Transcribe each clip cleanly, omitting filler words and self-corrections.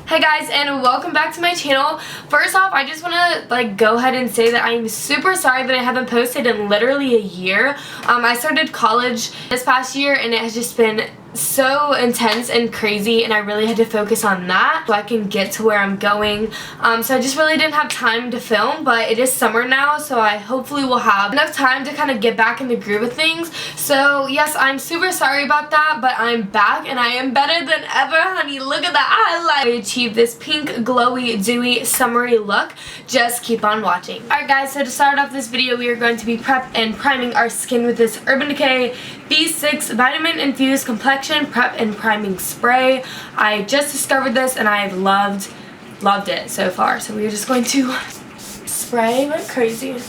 Hey guys, and welcome back to my channel. First off, I just want to go ahead and say that I'm super sorry that I haven't posted in literally a year. I started college this past year and it has just been so intense and crazy, and I really had to focus on that so I can get to where I'm going. So I just really didn't have time to film, but it is summer now, so I hopefully will have enough time to kind of get back in the groove of things. So yes, I'm super sorry about that, but I'm back and I am better than ever, honey. Look at the highlight. I achieved this pink, glowy, dewy, summery look. Just keep on watching. Alright guys, so to start off this video, we are going to be prep and priming our skin with this Urban Decay B6 Vitamin Infused Complexion Prep and Priming Spray. I just discovered this and I have loved it so far. So we're just going to spray like crazy.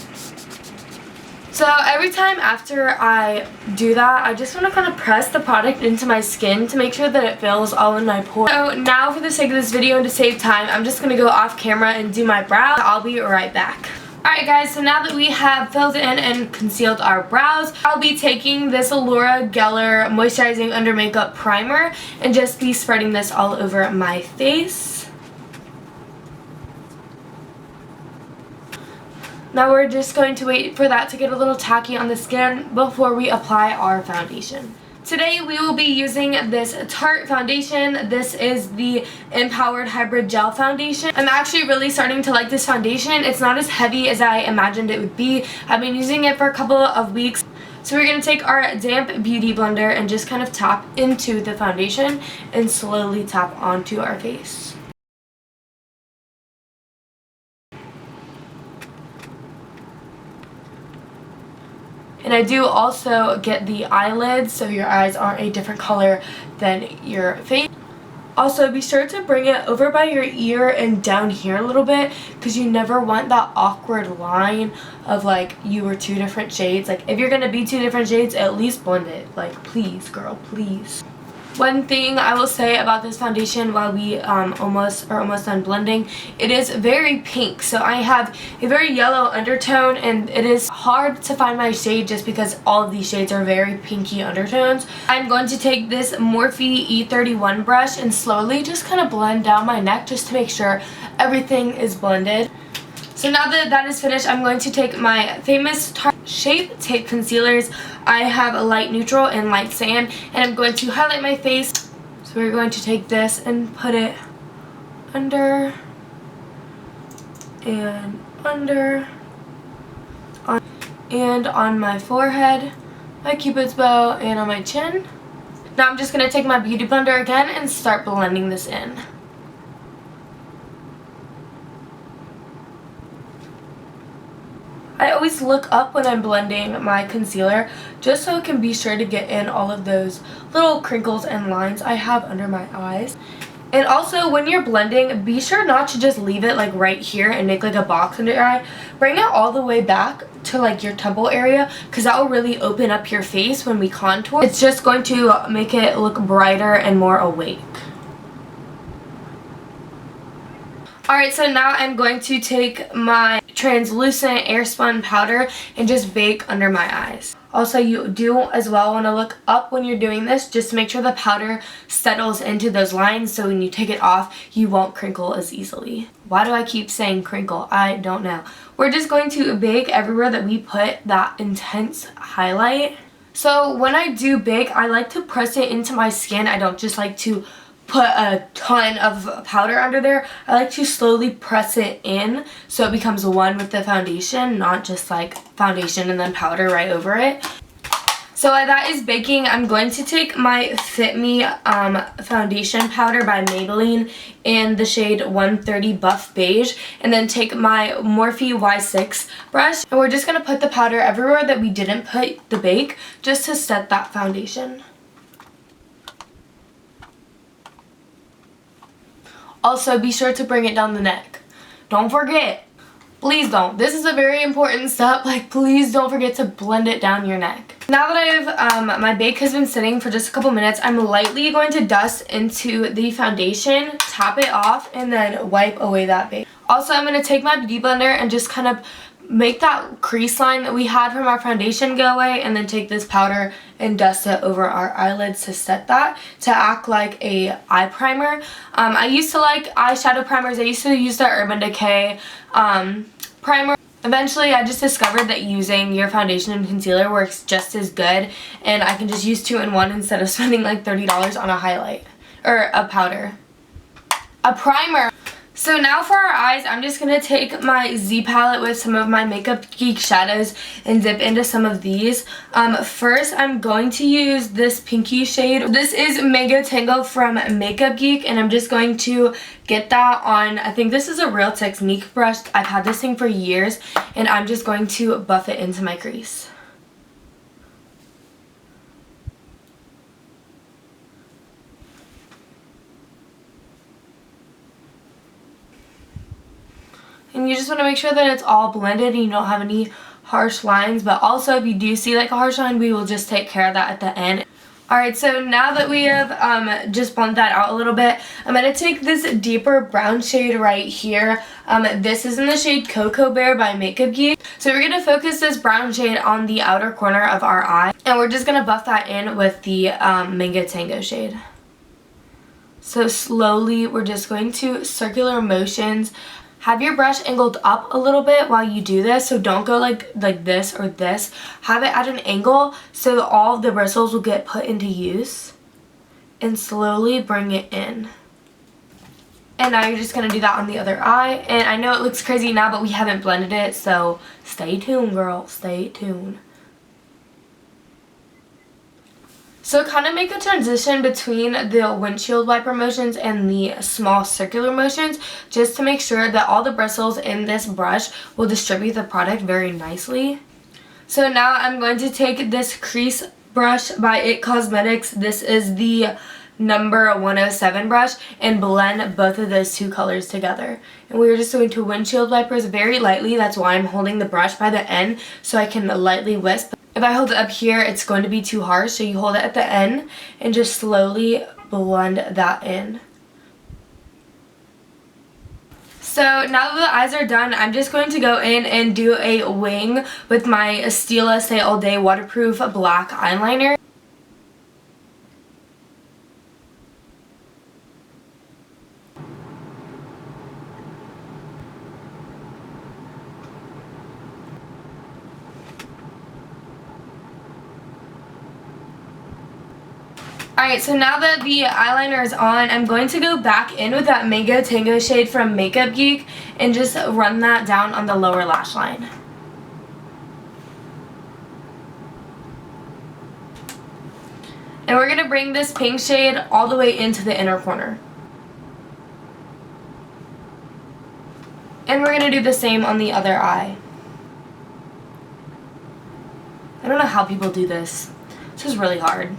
So every time after I do that, I just want to kind of press the product into my skin to make sure that it fills all in my pores. So now for the sake of this video and to save time, I'm just going to go off camera and do my brows. I'll be right back. Alright guys, so now that we have filled in and concealed our brows, I'll be taking this Allura Geller Moisturizing Under Makeup Primer and just be spreading this all over my face. Now we're just going to wait for that to get a little tacky on the skin before we apply our foundation. Today we will be using this Tarte foundation. This is the Empowered Hybrid Gel Foundation. I'm actually really starting to like this foundation. It's not as heavy as I imagined it would be. I've been using it for a couple of weeks. So we're going to take our damp beauty blender and just kind of tap into the foundation and slowly tap onto our face. And I do also get the eyelids so your eyes aren't a different color than your face. Also, be sure to bring it over by your ear and down here a little bit, because you never want that awkward line of like you were two different shades. Like if you're going to be two different shades, at least blend it. Like please girl, please. One thing I will say about this foundation while we almost done blending, it is very pink. So I have a very yellow undertone and it is hard to find my shade just because all of these shades are very pinky undertones. I'm going to take this Morphe E31 brush and slowly just kind of blend down my neck just to make sure everything is blended. So now that that is finished, I'm going to take my famous Tarte Shape Tape Concealers. I have a light neutral and light sand, and I'm going to highlight my face. So we're going to take this and put it under and under and on my forehead, my cupid's bow, and on my chin. Now I'm just going to take my beauty blender again and start blending this in. I always look up when I'm blending my concealer just so it can be sure to get in all of those little crinkles and lines I have under my eyes. And also when you're blending, be sure not to just leave it like right here and make like a box under your eye. Bring it all the way back to like your temple area, because that will really open up your face when we contour. It's just going to make it look brighter and more awake. Alright, so now I'm going to take my translucent airspun powder and just bake under my eyes. Also, you do as well want to look up when you're doing this just to make sure the powder settles into those lines so when you take it off, you won't crinkle as easily. Why do I keep saying crinkle? I don't know. We're just going to bake everywhere that we put that intense highlight. So when I do bake, I like to press it into my skin. I don't just like to put a ton of powder under there. I like to slowly press it in so it becomes one with the foundation, not just like foundation and then powder right over it. So while that is baking, I'm going to take my Fit Me foundation powder by Maybelline in the shade 130 Buff Beige, and then take my Morphe Y6 brush, and we're just going to put the powder everywhere that we didn't put the bake just to set that foundation. Also, be sure to bring it down the neck. Don't forget. Please don't. This is a very important step. Like, please don't forget to blend it down your neck. Now that I've, my bake has been sitting for just a couple minutes, I'm lightly going to dust into the foundation, tap it off, and then wipe away that bake. Also, I'm going to take my beauty blender and just kind of make that crease line that we had from our foundation go away, and then take this powder and dust it over our eyelids to set that to act like a eye primer. I used to like eyeshadow primers. I used to use the Urban Decay primer. Eventually I just discovered that using your foundation and concealer works just as good, and I can just use 2-in-1 instead of spending like $30 on a highlight or a powder. A primer. So now for our eyes, I'm just going to take my Z palette with some of my Makeup Geek shadows and dip into some of these. First, I'm going to use this pinky shade. This is Mango Tango from Makeup Geek, and I'm just going to get that on, I think this is a Real Technique brush. I've had this thing for years, and I'm just going to buff it into my crease. And you just want to make sure that it's all blended and you don't have any harsh lines. But also, if you do see like a harsh line, we will just take care of that at the end. Alright, so now that we have just blended that out a little bit, I'm going to take this deeper brown shade right here. This is in the shade Cocoa Bear by Makeup Geek. So we're going to focus this brown shade on the outer corner of our eye. And we're just going to buff that in with the Mango Tango shade. So slowly, we're just going to circular motions. Have your brush angled up a little bit while you do this, so don't go like this or this. Have it at an angle so that all of the bristles will get put into use, and slowly bring it in. And now you're just going to do that on the other eye. And I know it looks crazy now, but we haven't blended it, so stay tuned, girl. Stay tuned. So kind of make a transition between the windshield wiper motions and the small circular motions, just to make sure that all the bristles in this brush will distribute the product very nicely. So now I'm going to take this crease brush by IT Cosmetics. This is the number 107 brush, and blend both of those two colors together. And we're just going to windshield wipers very lightly. That's why I'm holding the brush by the end, so I can lightly wisp. If I hold it up here, it's going to be too harsh, so you hold it at the end and just slowly blend that in. So now that the eyes are done, I'm just going to go in and do a wing with my Stila Stay All Day waterproof black eyeliner. Alright, so now that the eyeliner is on, I'm going to go back in with that Mango Tango shade from Makeup Geek and just run that down on the lower lash line. And we're going to bring this pink shade all the way into the inner corner. And we're going to do the same on the other eye. I don't know how people do this. This is really hard.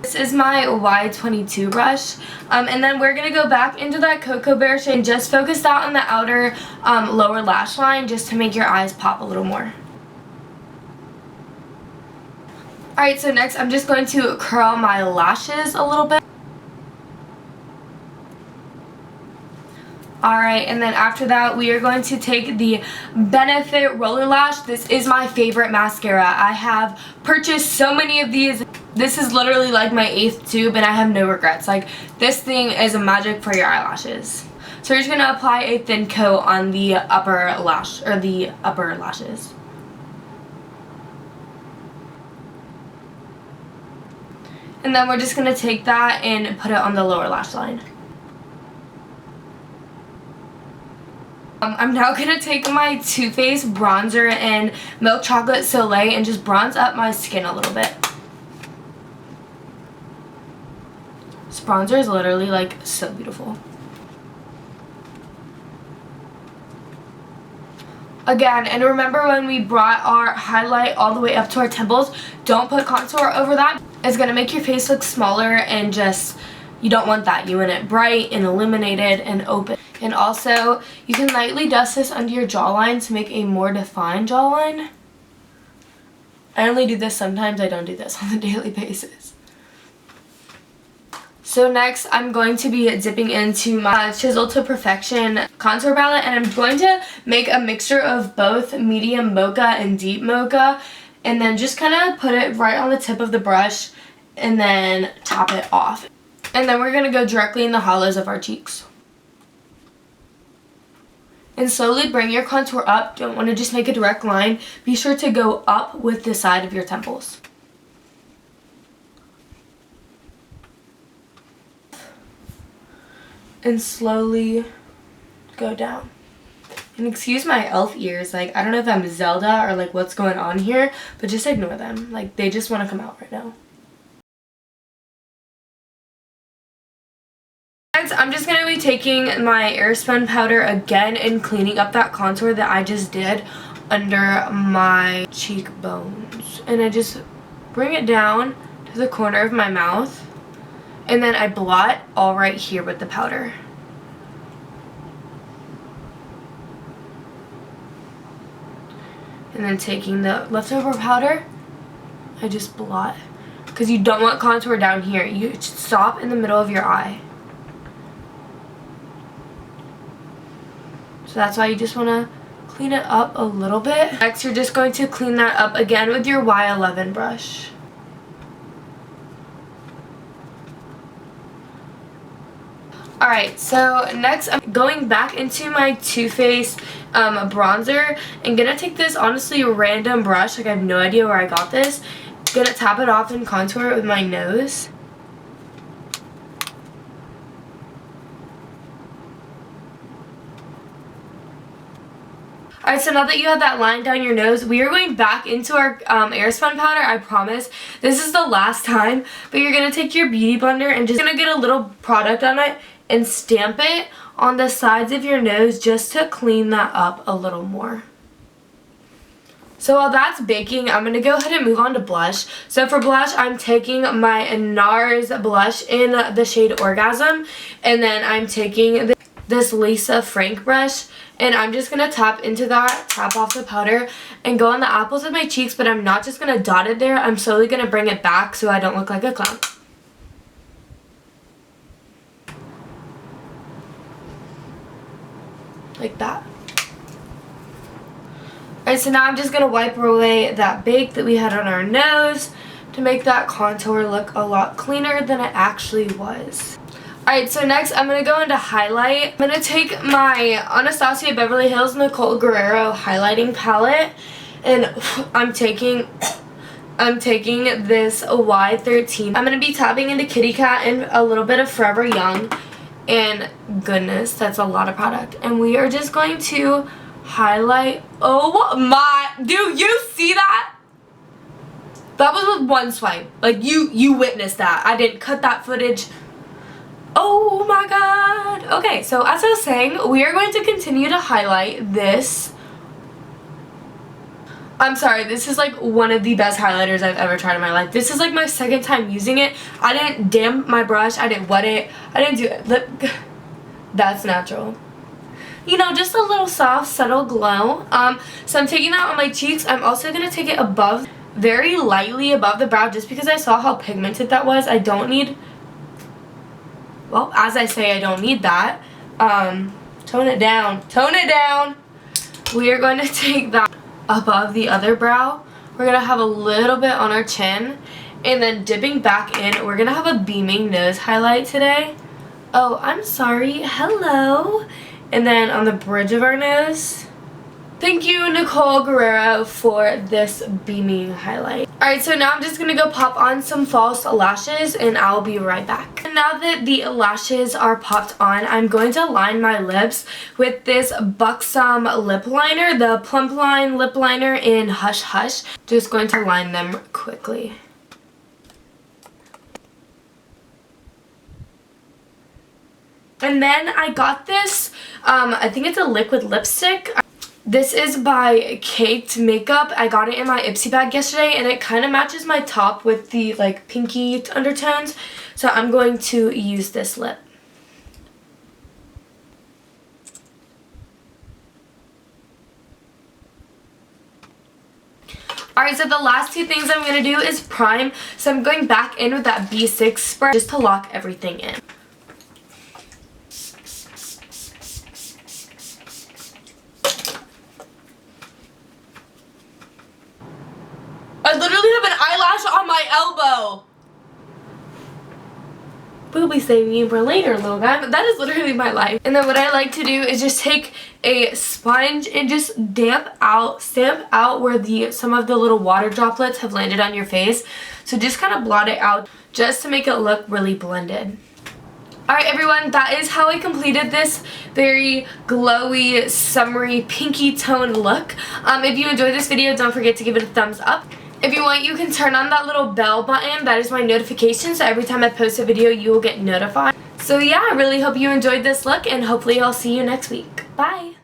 This is my Y22 brush, and then we're going to go back into that Cocoa Bear shade and just focus that on the outer lower lash line, just to make your eyes pop a little more. Alright, so next I'm just going to curl my lashes a little bit. Alright, and then after that we are going to take the Benefit Roller Lash. This is my favorite mascara. I have purchased so many of these. This is literally like my 8th tube, and I have no regrets. Like, this thing is a magic for your eyelashes. So we're just going to apply a thin coat on the upper lash, or the upper lashes. And then we're just going to take that and put it on the lower lash line. I'm now going to take my Too Faced bronzer in Milk Chocolate Soleil and just bronze up my skin a little bit. This bronzer is literally like so beautiful. Again, and remember when we brought our highlight all the way up to our temples, don't put contour over that. It's going to make your face look smaller, and just, you don't want that. You want it bright and illuminated and open. And also, you can lightly dust this under your jawline to make a more defined jawline. I only do this sometimes. I don't do this on a daily basis. So next, I'm going to be dipping into my Chisel to Perfection contour palette, and I'm going to make a mixture of both medium mocha and deep mocha, and then just kind of put it right on the tip of the brush and then top it off. And then we're going to go directly in the hollows of our cheeks. And slowly bring your contour up. Don't want to just make a direct line. Be sure to go up with the side of your temples. And slowly go down. And excuse my elf ears, like I don't know if I'm Zelda or like what's going on here, but just ignore them. Like they just want to come out right now. Next, I'm just going to be taking my Airspun powder again and cleaning up that contour that I just did under my cheekbones. And I just bring it down to the corner of my mouth. And then I blot all right here with the powder. And then taking the leftover powder, I just blot. Because you don't want contour down here. You stop in the middle of your eye. So that's why you just want to clean it up a little bit. Next, you're just going to clean that up again with your Y11 brush. Alright, so next I'm going back into my Too Faced bronzer and gonna take this honestly random brush, like I have no idea where I got this. Gonna tap it off and contour it with my nose. Alright, so now that you have that line down your nose, we are going back into our Airspun powder, I promise. This is the last time, but you're going to take your beauty blender and just going to get a little product on it and stamp it on the sides of your nose just to clean that up a little more. So while that's baking, I'm going to go ahead and move on to blush. So for blush, I'm taking my NARS blush in the shade Orgasm, and then I'm taking this Lisa Frank brush, and I'm just going to tap into that, tap off the powder, and go on the apples of my cheeks, but I'm not just going to dot it there. I'm slowly going to bring it back so I don't look like a clown. Like that. Alright, so now I'm just going to wipe away that bake that we had on our nose to make that contour look a lot cleaner than it actually was. Alright, so next I'm going to go into highlight. I'm going to take my Anastasia Beverly Hills Nicole Guerrero highlighting palette, and I'm taking this Y13. I'm going to be tapping into Kitty Cat and a little bit of Forever Young, and goodness, that's a lot of product. And we are just going to highlight. Oh my, do you see that? That was with one swipe. Like you witnessed that. I didn't cut that footage. Oh my god. Okay, so as I was saying, we are going to continue to highlight this. I'm sorry, this is like one of the best highlighters I've ever tried in my life. This is like my second time using it. I didn't damp my brush, I didn't wet it, I didn't do it. That's natural. You know, just a little soft, subtle glow. So I'm taking that on my cheeks. I'm also going to take it above, very lightly above the brow, just because I saw how pigmented that was. I don't need, well, as I say, I don't need that. Tone it down. Tone it down. We are going to take that above the other brow. We're going to have a little bit on our chin. And then dipping back in, we're going to have a beaming nose highlight today. Oh, I'm sorry. Hello. And then on the bridge of our nose. Thank you, Nicole Guerrero, for this beaming highlight. Alright, so now I'm just going to go pop on some false lashes, and I'll be right back. And now that the lashes are popped on, I'm going to line my lips with this Buxom lip liner, the Plump Line lip liner in Hush Hush. Just going to line them quickly. And then I got this, I think it's a liquid lipstick. This is by Caked Makeup. I got it in my Ipsy bag yesterday, and it kind of matches my top with the like pinky undertones. So I'm going to use this lip. Alright, so the last two things I'm going to do is prime. So I'm going back in with that B6 spray just to lock everything in. I literally have an eyelash on my elbow. We'll be saving you for later, little guy, but that is literally my life. And then what I like to do is just take a sponge and just stamp out where some of the little water droplets have landed on your face. So just kind of blot it out just to make it look really blended. Alright everyone, that is how I completed this very glowy, summery, pinky toned look. If you enjoyed this video, don't forget to give it a thumbs up. If you want, you can turn on that little bell button. That is my notification, so every time I post a video, you will get notified. So yeah, I really hope you enjoyed this look, and hopefully I'll see you next week. Bye!